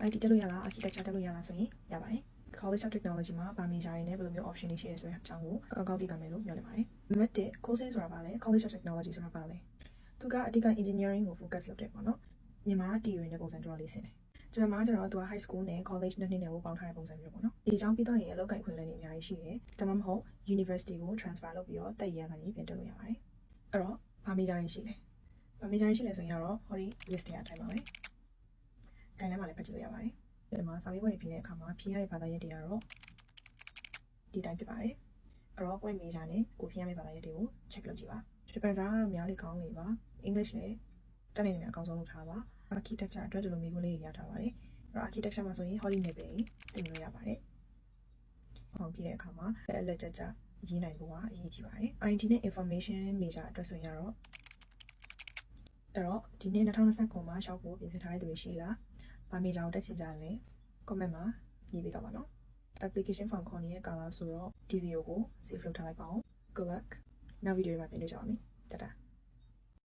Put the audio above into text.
IT တက်လို့ရလား architecture တက်လို့ရလားဆိုရင်ရပါတယ် College of Technology မှာဗာမေဂျာတွေနဲ့ဘယ်လိုမျိုး option တွေရှိရဲဆိုတဲ့အကြောင်းကိုကောင်းကောင်းသိသွားမယ်လို့ပြောနေပါတယ်နံပါတ်1 courses ဆိုတာပါလဲ College of Technology ဆိုတာပါလဲသူကအဓိက engineering ကို focus လုပ်တယ်ပေါ့နော်မြန်မာတီတွေနဲ့ပုံစံတော်တော်လေးဆင်တယ်ကျွန်တော်မှကျတော့သူက high school နဲ့ college နှစ်နှစ်နဲ့ကိုပေါင်းထားတဲ့ပုံစံမျိုးပေါ့နော်ဒီအကြောင်းပြီးတော့ရင်အလုပ်ကိုင်ခွင့်လည်းအများကြီးရှိတယ်ဒါမှမဟုတ် university ကို transfer လုပ်ပြီးတော့တက်ရကနေပြန်တက်လို့ရပါတယ်အဲ့တော့ဗာမေဂျာတွေရှိတယ်ဗာမေဂျာတွေရှိတယ်ဆိုရင်တော့ဟောဒီ list တွေအတိုင်းပါပဲဂိုင်းလမ်းမှာလည်းဖတ်ကြည့်လို့ရပါတယ်ဒီမှာစာမေးပွဲတွေဖြေတဲ့အခါမှာဖြေရတဲ့ဘာသာရပ်တွေကတော့ဒီတိုင်းဖြစ်ပါတယ်အဲ့တော့ point major နဲ့ကိုဖြေရမယ့်ဘာသာရပ်တွေကို check လုပ်ကြည့်ပါဂျပန်စာကတော့များလေကောင်းလေပါ English လည်းတက်နေတယ်များအကောင်းဆုံးလုပ်ထားပါ architecture အတွက်ဒီလိုမျိုးလေးရထားပါတယ်အဲ့တော့ architecture မှာဆိုရင် Holly နဲ့ပဲသင်လို့ရပါတယ်ဟောပြတဲ့အခါမှာလက်ချက်ရေးနိုင်ဖို့ကအရေးကြီးပါတယ် IT နဲ့ information major အတွက်ဆိုရင်တော့အဲ့တော့ဒီနေ့2029မှာရှောက်ဖို့ပြင်ဆင်ထားတဲ့သူတွေရှိလားဗာမေဂျာကိုတက်ချင်ကြရင်လည်း comment မှာရေးပေးတော့ပါနော် application form ခေါ်နေတဲ့ကာလာဆိုတော့ဒီဗီဒီယိုကို save လုပ်ထားလိုက်ပါအောင် good luck နောက်ဗီဒီယိုမှာပြန်တွေ့ကြပါမယ်တတာ